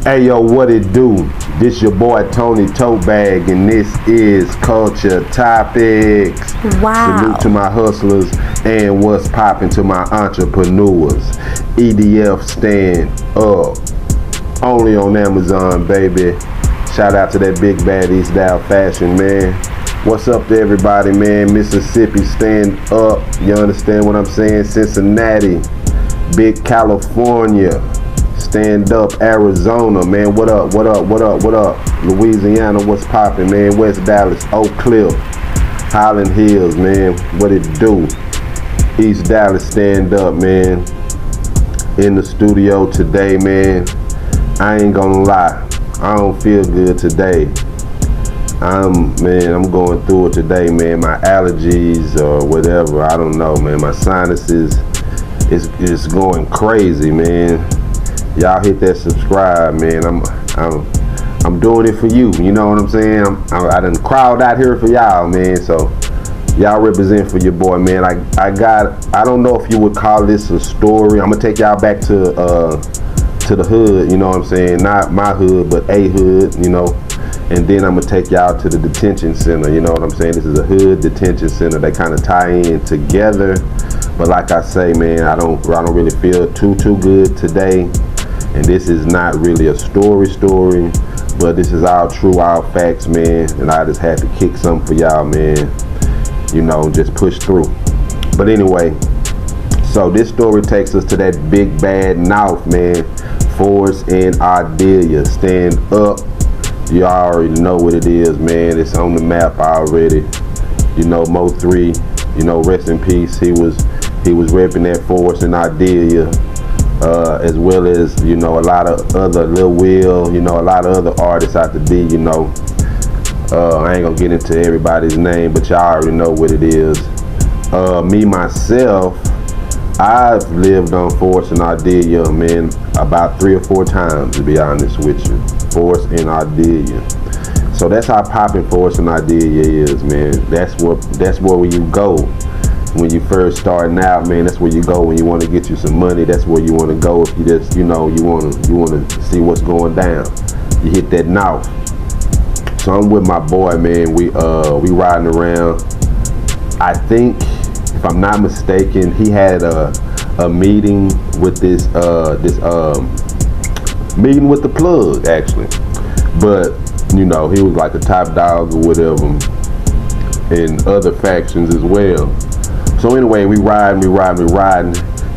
Hey yo, what it do? This your boy Tony ToteBag, and this is Culture Topics. Wow. Salute to my hustlers and what's poppin' to my entrepreneurs. EDF stand up. Only on Amazon, baby. Shout out to that big bad East Dallas fashion, man. What's up to everybody, man? Mississippi, stand up. You understand what I'm saying? Cincinnati, big California. Stand up, Arizona, man. What up, what up, what up, what up? Louisiana, what's poppin', man? West Dallas, Oak Cliff, Highland Hills, man. What it do? East Dallas, stand up, man. In the studio today, man. I ain't gonna lie, I don't feel good today. I'm going through it today, man. My allergies or whatever, I don't know, man. My sinuses is going crazy, man. Y'all hit that subscribe, man. I'm doing it for you. You know what I'm saying? I done crowd out here for y'all, man. So y'all represent for your boy, man. I don't know if you would call this a story. I'm gonna take y'all back to the hood. You know what I'm saying? Not my hood, but a hood. You know. And then I'm gonna take y'all to the detention center. You know what I'm saying? This is a hood detention center. They kind of tie in together. But like I say, man, I don't really feel too good today. And this is not really a story, but this is all true, all facts, man. And I just had to kick something for y'all, man. You know, just push through. But anyway, so this story takes us to that big bad North, man. Force and Ardelia, stand up. You already know what it is, man. It's on the map already. You know, Mo 3, you know, rest in peace. He was repping that Force and Ardelia. As well as, you know, a lot of other Lil Will, you know, a lot of other artists out to be, you know. I ain't gonna get into everybody's name, but y'all already know what it is. Me, myself, I've lived on Force and Ardelia, man, about 3 or 4 times, to be honest with you. Force and Ardelia. So that's how poppin' Force and Ardelia is, man. That's where you go. When you first starting out, man, that's where you go when you want to get you some money. That's where you want to go if you just, you know, you want to see what's going down. You hit that North. So I'm with my boy, man. We riding around. I think, if I'm not mistaken, he had a meeting with this meeting with the plug, actually. But you know, he was like a top dog or whatever, and other factions as well. So anyway, we riding.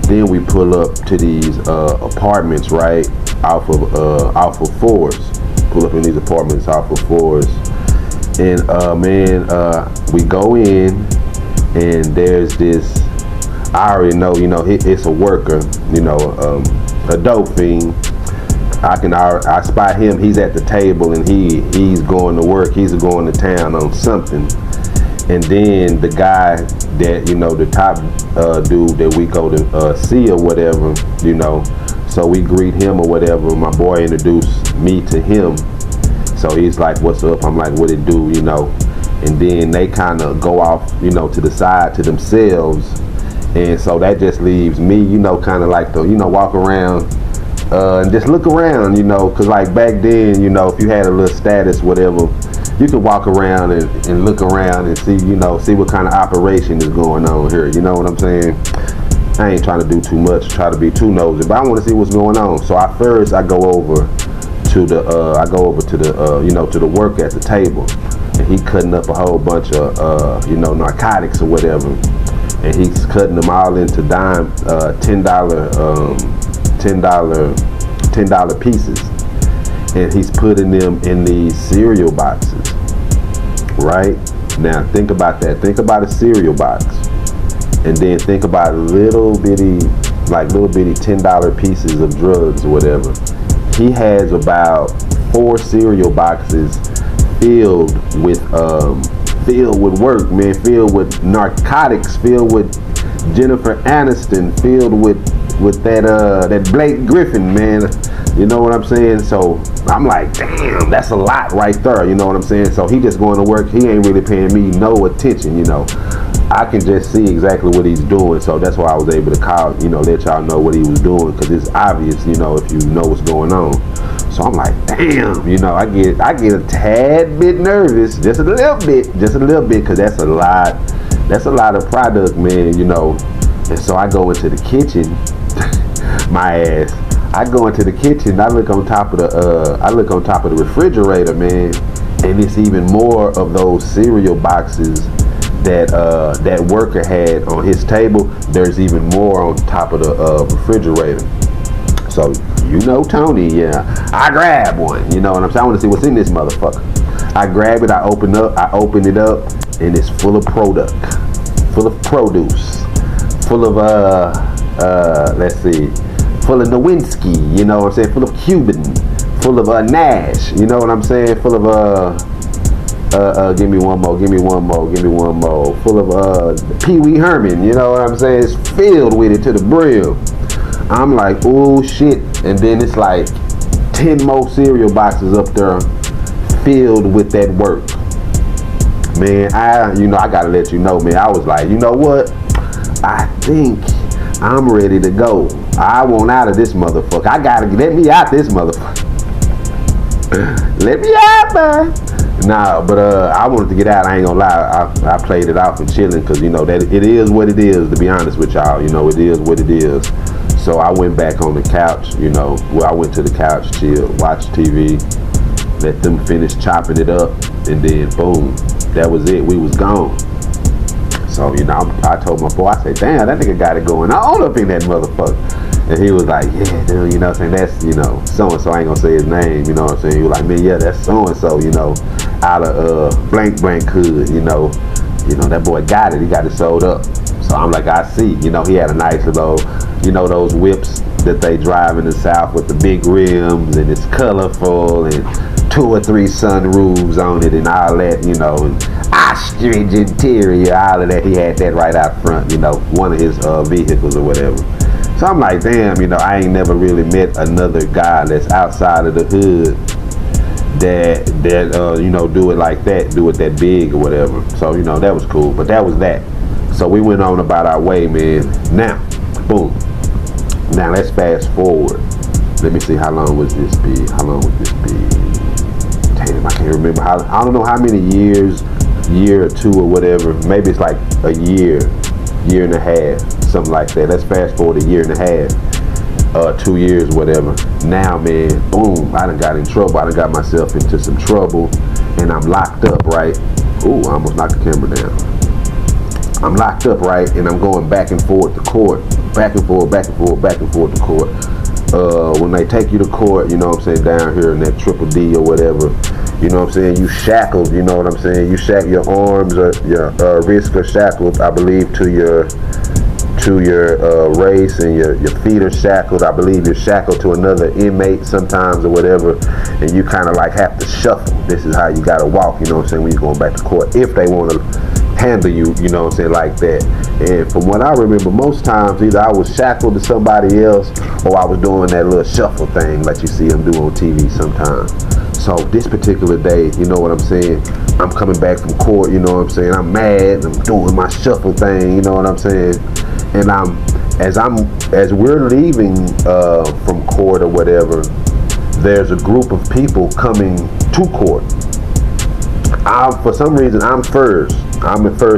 Then we pull up to these apartments, right, off of Force. Pull up in these apartments off of Force, and we go in, and there's this. I already know, you know, it's a worker, you know, a dope fiend. I spot him. He's at the table, and he's going to work. He's going to town on something. And then the guy that, you know, the top dude that we go to see or whatever, you know, so we greet him or whatever. My boy introduced me to him. So he's like, what's up? I'm like, what it do, you know? And then they kind of go off, you know, to the side to themselves. And so that just leaves me, you know, kind of like to, you know, walk around and just look around, you know, because like back then, you know, if you had a little status, whatever, you could walk around and look around and see, you know, see what kind of operation is going on here. You know what I'm saying? I ain't trying to do too much, try to be too nosy, but I want to see what's going on. So I go over to the you know, to the work at the table, and he cutting up a whole bunch of you know, narcotics or whatever, and he's cutting them all into $10 pieces. And he's putting them in these cereal boxes, right? Now think about that. Think about a cereal box, and then think about little bitty $10 pieces of drugs or whatever. He has about 4 cereal boxes filled with work, man, filled with narcotics, filled with Jennifer Aniston, filled with that Blake Griffin, man. You know what I'm saying? So I'm like, damn, that's a lot right there. You know what I'm saying? So he just going to work. He ain't really paying me no attention, you know. I can just see exactly what he's doing. So that's why I was able to call, you know, let y'all know what he was doing, because it's obvious, you know, if you know what's going on. So I'm like, damn, you know, I get a tad bit nervous, just a little bit, because that's a lot of product, man, you know. And so I go into the kitchen, my ass. I go into the kitchen. I look on top of the refrigerator, man, and it's even more of those cereal boxes that worker had on his table. There's even more on top of the refrigerator. So, you know Tony, yeah. I grab one, you know what I'm saying? I want to see what's in this motherfucker. I grab it, I open it up, and it's full of produce, full of full of Nowinski, you know what I'm saying? Full of Cuban, full of Nash, you know what I'm saying? Full of give me one more. Full of Pee Wee Herman, you know what I'm saying? It's filled with it to the brim. I'm like, oh shit. And then it's like 10 more cereal boxes up there filled with that work. Man, I gotta let you know, man. I was like, you know what? I think I'm ready to go. I want out of this motherfucker. Let me out this motherfucker. Let me out, man. Nah, but I wanted to get out. I ain't gonna lie. I played it off and chilling because, you know, that it is what it is, to be honest with y'all. You know, it is what it is. So I went back on the couch, you know. Well, I went to the couch, chilled, watched TV, let them finish chopping it up, and then boom, that was it. We was gone. So, you know, I told my boy, I said, damn, that nigga got it going on up in that motherfucker. And he was like, yeah, dude, you know what I'm saying? That's, you know, so-and-so, I ain't gonna say his name, you know what I'm saying? He was like, man, yeah, that's so-and-so, you know, out of blank hood, you know, that boy got it. He got it sold up. So I'm like, I see. You know, he had a nice little, you know, those whips that they drive in the South with the big rims, and it's colorful, and 2 or 3 sunroofs on it, and all that, you know, and ostrich interior, all of that. He had that right out front, you know, one of his vehicles or whatever. So I'm like, damn, you know, I ain't never really met another guy that's outside of the hood that you know, do it like that, do it that big or whatever. So, you know, that was cool. But that was that. So we went on about our way, man. Now, boom. Now let's fast forward. Let me see, how long would this be? Damn, I can't remember. I don't know how many years, year or 2 or whatever. Maybe it's like a year and a half, something like that. Let's fast forward a year and a half, 2 years, whatever. Now, man, boom, I done got in trouble. I done got myself into some trouble, and I'm locked up, right? Ooh, I almost knocked the camera down. I'm locked up, right? And I'm going back and forth to court. Back and forth to court. When they take you to court, you know what I'm saying, down here in that Triple D or whatever, you know what I'm saying, you shackled, you know what I'm saying, you shackle your arms or your wrists are shackled, I believe, to your race, and your feet are shackled. I believe you're shackled to another inmate sometimes or whatever, and you kind of like have to shuffle. This is how you gotta walk, you know what I'm saying, when you're going back to court, if they want to handle you, you know what I'm saying, like that. And from what I remember, most times either I was shackled to somebody else, or I was doing that little shuffle thing like you see them do on TV sometimes. So this particular day, you know what I'm saying, I'm coming back from court, you know what I'm saying, I'm mad, I'm doing my shuffle thing, you know what I'm saying, and as we're leaving from court or whatever, there's a group of people coming to court. For some reason, I'm first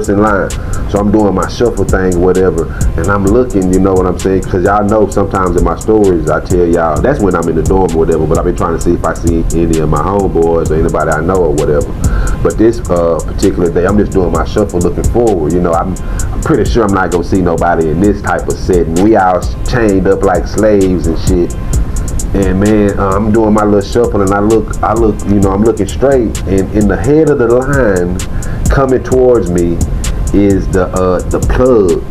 in line, so I'm doing my shuffle thing, whatever, and I'm looking, you know what I'm saying, because y'all know sometimes in my stories I tell y'all, that's when I'm in the dorm or whatever, but I've been trying to see if I see any of my homeboys or anybody I know or whatever. But this particular day, I'm just doing my shuffle looking forward, you know, I'm pretty sure I'm not gonna see nobody in this type of setting. We all chained up like slaves and shit. And man, I'm doing my little shuffle, and I look, you know, I'm looking straight, and in the head of the line, coming towards me, is the plug.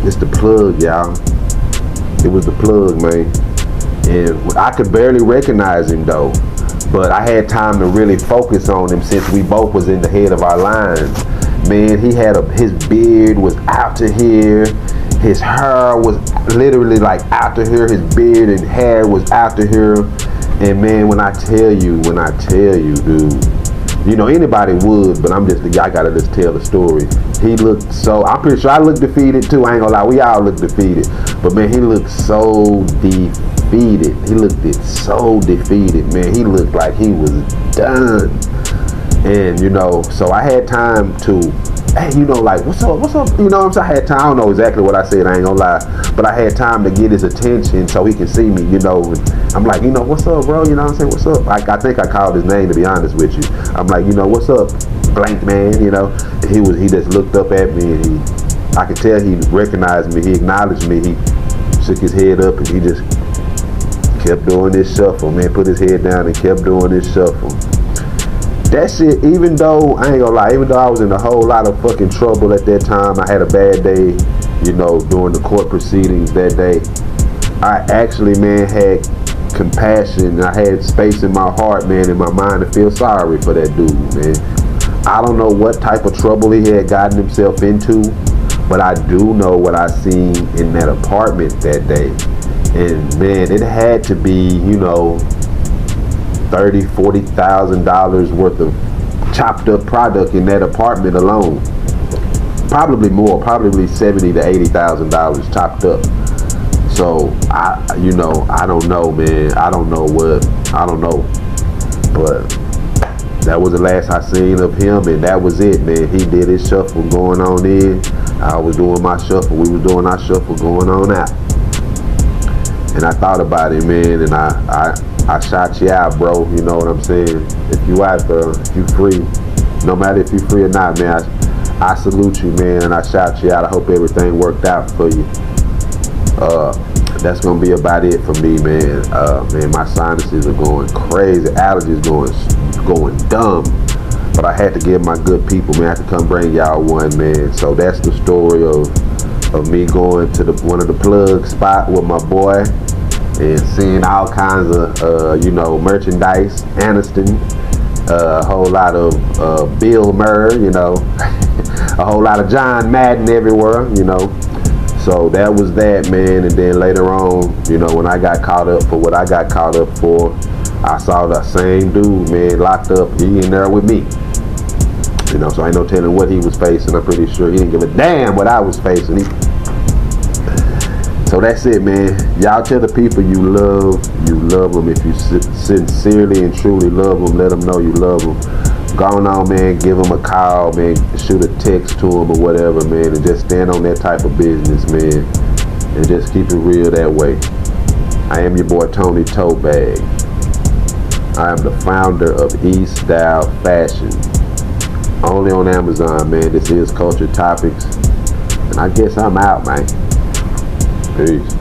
It's the plug, y'all. It was the plug, man. And I could barely recognize him though, but I had time to really focus on him since we both was in the head of our lines. Man, he had his beard was out to here. His hair was literally like out to here. His beard and hair was out to here. And man, when I tell you, dude, you know, anybody would, but I gotta just tell the story. He looked so, I'm pretty sure I looked defeated too. I ain't gonna lie, we all looked defeated. But man, he looked so defeated. He looked so defeated, man. He looked like he was done. And you know, so I had time to, hey, you know, like, what's up? You know what I'm saying? I had time, I don't know exactly what I said, I ain't gonna lie. But I had time to get his attention so he can see me, you know. I'm like, you know, what's up, bro? You know what I'm saying? What's up? Like, I think I called his name, to be honest with you. I'm like, you know, what's up, blank man, you know? And he just looked up at me, and I could tell he recognized me, he acknowledged me, he shook his head up, and he just kept doing this shuffle, man, put his head down and kept doing this shuffle. That shit, even though, I ain't gonna lie, even though I was in a whole lot of fucking trouble at that time, I had a bad day, you know, during the court proceedings that day, I actually, man, had compassion, and I had space in my heart, man, in my mind to feel sorry for that dude, man. I don't know what type of trouble he had gotten himself into, but I do know what I seen in that apartment that day. And man, it had to be, you know, $30,000, $40,000 worth of chopped up product in that apartment alone. Probably more, probably $70,000 to $80,000 chopped up. So you know, I don't know, man. I don't know. But that was the last I seen of him, and that was it, man. He did his shuffle going on in. I was doing my shuffle. We was doing our shuffle going on out. And I thought about it, man, and I shot you out, bro. You know what I'm saying? If you out there, if you free, no matter if you free or not, man, I salute you, man, and I shot you out. I hope everything worked out for you. That's gonna be about it for me, man. Man, my sinuses are going crazy, allergies going dumb. But I had to give my good people, man, I had to come bring y'all one, man. So that's the story of me going to one of the plug spot with my boy and seeing all kinds of you know, merchandise, Aniston, a whole lot of Bill Murray, you know, a whole lot of John Madden everywhere, you know. So that was that, man. And then later on, you know, when I got caught up for what I got caught up for, I saw that same dude, man, locked up. He in there with me. You know, so I ain't no telling what he was facing. I'm pretty sure he didn't give a damn what I was facing. So that's it, man. Y'all tell the people you love them. If you sincerely and truly love them, let them know you love them. Go on, man, give them a call, man, shoot a text to them or whatever, man, and just stand on that type of business, man, and just keep it real that way. I am your boy, Tony ToteBag. I am the founder of Style Fashion. Only on Amazon, man. This is Culture Topics. And I guess I'm out, man. Peace.